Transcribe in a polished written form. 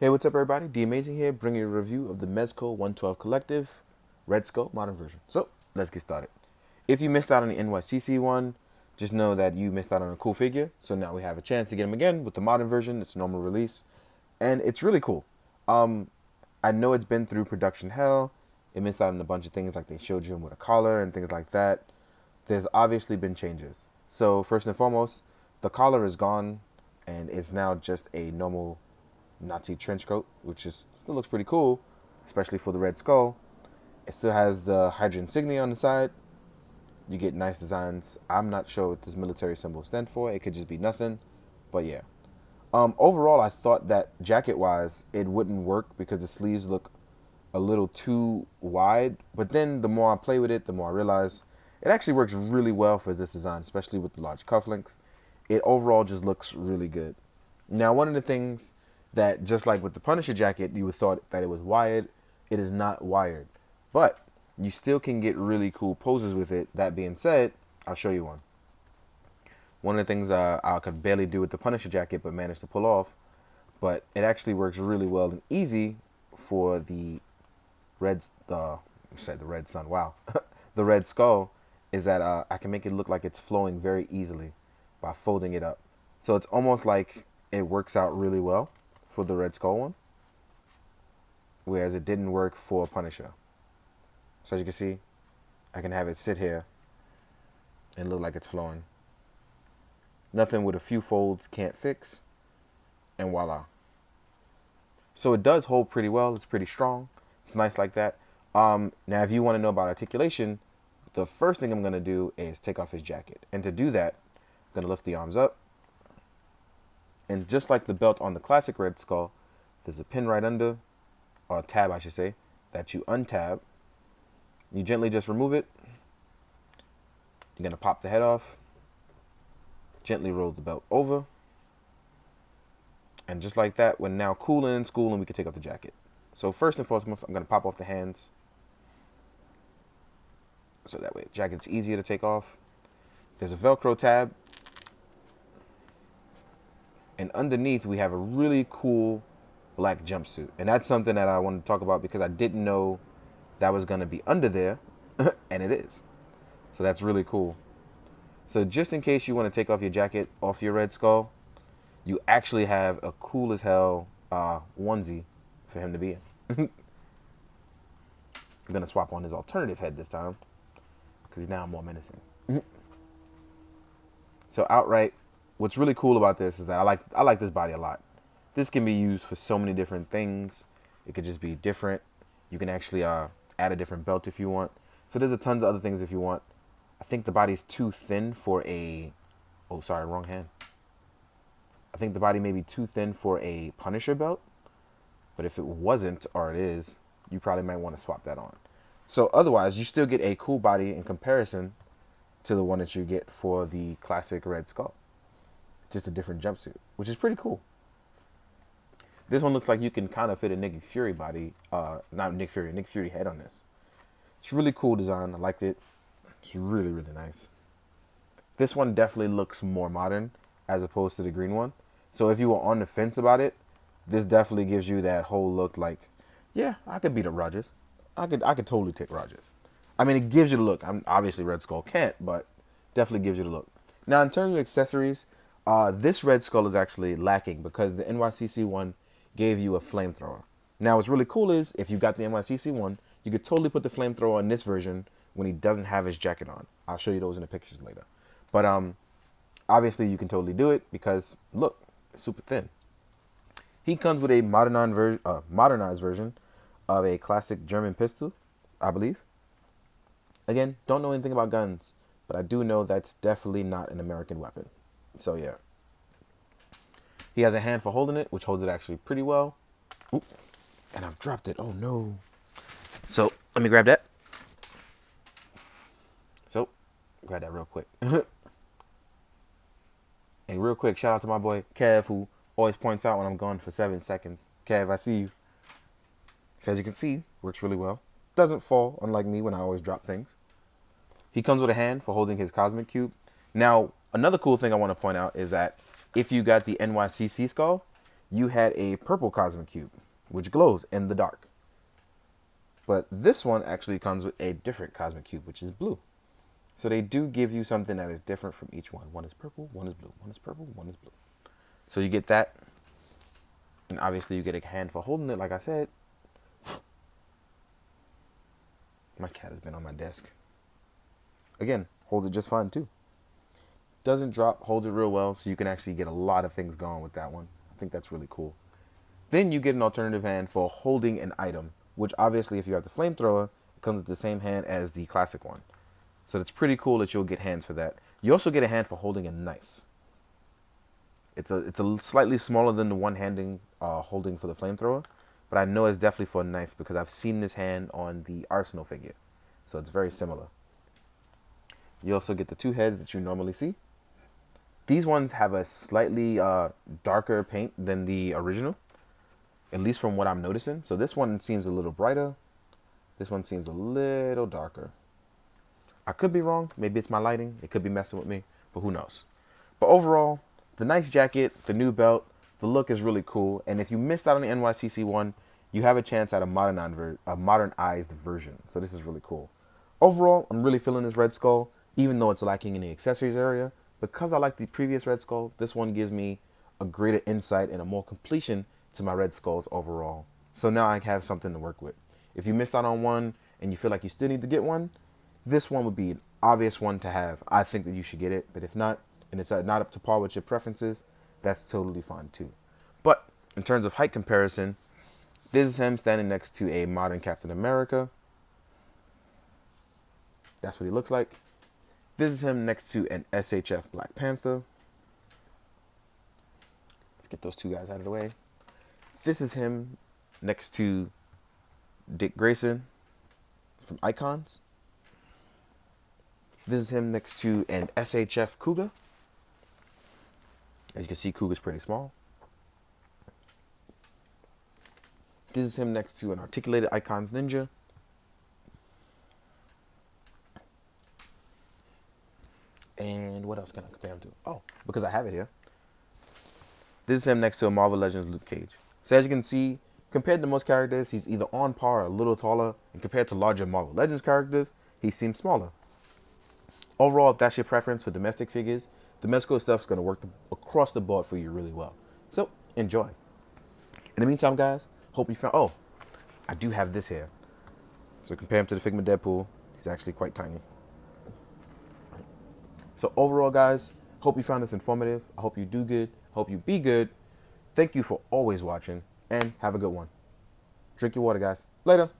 Hey, what's up, everybody? D Amazing here, bringing you a review of the Mezco 112 Collective Red Skull Modern Version. So, let's get started. If you missed out on the NYCC one, just know that you missed out on a cool figure. So now we have a chance to get him again with the Modern Version. It's a normal release, and it's really cool. I know it's been through production hell. It missed out on a bunch of things like they showed you him with a collar and things like that. There's obviously been changes. So first and foremost, the collar is gone, and it's now just a normal Nazi trench coat, which is still looks pretty cool, especially for the Red Skull. It still has the Hydra insignia on the side. You get nice designs. I'm not sure what this military symbol stands for. It could just be nothing, but yeah. Overall, I thought that jacket-wise, it wouldn't work because the sleeves look a little too wide. But then the more I play with it, the more I realize it actually works really well for this design, especially with the large cufflinks. It overall just looks really good. Now, one of the things that, just like with the Punisher jacket, you would thought that it was wired. It is not wired, but you still can get really cool poses with it. That being said, I'll show you one. One of the things I could barely do with the Punisher jacket, but managed to pull off. But it actually works really well and easy for the the Red Sun. Wow, the Red Skull is that I can make it look like it's flowing very easily by folding it up. So it's almost like it works out really well for the Red Skull one, whereas it didn't work for Punisher. So as you can see, I can have it sit here and look like it's flowing. Nothing with a few folds can't fix, and voila. So it does hold pretty well. It's pretty strong. It's nice like that. Now, if you want to know about articulation, the first thing I'm going to do is take off his jacket. And to do that, I'm going to lift the arms up. And just like the belt on the classic Red Skull, there's a pin right under, or a tab I should say, that you untab. You gently just remove it. You're going to pop the head off. Gently roll the belt over. And just like that, we're now cool and in school and we can take off the jacket. So first and foremost, I'm going to pop off the hands. So that way the jacket's easier to take off. There's a Velcro tab. And underneath, we have a really cool black jumpsuit. And that's something that I wanted to talk about because I didn't know that was going to be under there. And it is. So that's really cool. So just in case you want to take off your jacket off your Red Skull, you actually have a cool as hell onesie for him to be in. I'm going to swap on his alternative head this time because he's now more menacing. So outright, what's really cool about this is that I like this body a lot. This can be used for so many different things. It could just be different. You can actually add a different belt if you want. So there's a tons of other things if you want. I think the body's too thin for a... Oh, sorry, wrong hand. I think the body may be too thin for a Punisher belt. But if it wasn't, or it is, you probably might want to swap that on. So otherwise, you still get a cool body in comparison to the one that you get for the classic Red Skull. Just a different jumpsuit, which is pretty cool. This one looks like you can kind of fit a Nick Fury body, not Nick Fury, Nick Fury head on this. It's really cool design. I liked it. It's really, really nice. This one definitely looks more modern as opposed to the green one. So if you were on the fence about it, this definitely gives you that whole look like, yeah, I could beat up Rogers. I could totally take Rogers. I mean, it gives you the look. I'm obviously Red Skull can't, but definitely gives you the look. Now, in terms of accessories, this Red Skull is actually lacking because the NYCC one gave you a flamethrower. Now, what's really cool is if you got the NYCC one, you could totally put the flamethrower on this version when he doesn't have his jacket on. I'll show you those in the pictures later. But obviously, you can totally do it because, look, it's super thin. He comes with a modernized version of a classic German pistol, I believe. Again, don't know anything about guns, but I do know that's definitely not an American weapon. So, yeah. He has a hand for holding it, which holds it actually pretty well. Oop, and I've dropped it. Oh, no. So, let me grab that. So, grab that real quick. And real quick, shout out to my boy Kev, who always points out when I'm gone for 7 seconds. Kev, I see you. So as you can see, works really well. Doesn't fall, unlike me when I always drop things. He comes with a hand for holding his Cosmic Cube. Now, another cool thing I want to point out is that if you got the NYCC skull, you had a purple Cosmic Cube, which glows in the dark. But this one actually comes with a different Cosmic Cube, which is blue. So they do give you something that is different from each one. One is purple, one is blue, one is purple, one is blue. So you get that. And obviously you get a hand for holding it, like I said. My cat has been on my desk. Again, holds it just fine too. Doesn't drop, holds it real well, so you can actually get a lot of things going with that one. I think that's really cool. Then you get an alternative hand for holding an item, which obviously if you have the flamethrower, it comes with the same hand as the classic one. So it's pretty cool that you'll get hands for that. You also get a hand for holding a knife. It's a slightly smaller than the one handing holding for the flamethrower, but I know it's definitely for a knife because I've seen this hand on the Arsenal figure. So it's very similar. You also get the two heads that you normally see. These ones have a slightly darker paint than the original, at least from what I'm noticing. So this one seems a little brighter. This one seems a little darker. I could be wrong. Maybe it's my lighting. It could be messing with me, but who knows? But overall, the nice jacket, the new belt, the look is really cool. And if you missed out on the NYCC one, you have a chance at a modernized version. So this is really cool. Overall, I'm really feeling this Red Skull, even though it's lacking in the accessories area. Because I like the previous Red Skull, this one gives me a greater insight and a more completion to my Red Skulls overall. So now I have something to work with. If you missed out on one and you feel like you still need to get one, this one would be an obvious one to have. I think that you should get it. But if not, and it's not up to par with your preferences, that's totally fine too. But in terms of height comparison, this is him standing next to a modern Captain America. That's what he looks like. This is him next to an SHF Black Panther. Let's get those two guys out of the way. This is him next to Dick Grayson from Icons. This is him next to an SHF Cougar. As you can see, Cougar's pretty small. This is him next to an Articulated Icons Ninja. And what else can I compare him to? Oh, because I have it here. This is him next to a Marvel Legends Luke Cage. So as you can see, compared to most characters, he's either on par or a little taller. And compared to larger Marvel Legends characters, he seems smaller. Overall, if that's your preference for domestic figures, the Mezco stuff's going to work across the board for you really well. So, enjoy. In the meantime, guys, hope you found... Oh, I do have this here. So compare him to the Figma Deadpool. He's actually quite tiny. So overall, guys, hope you found this informative. I hope you do good. Hope you be good. Thank you for always watching, and have a good one. Drink your water, guys. Later.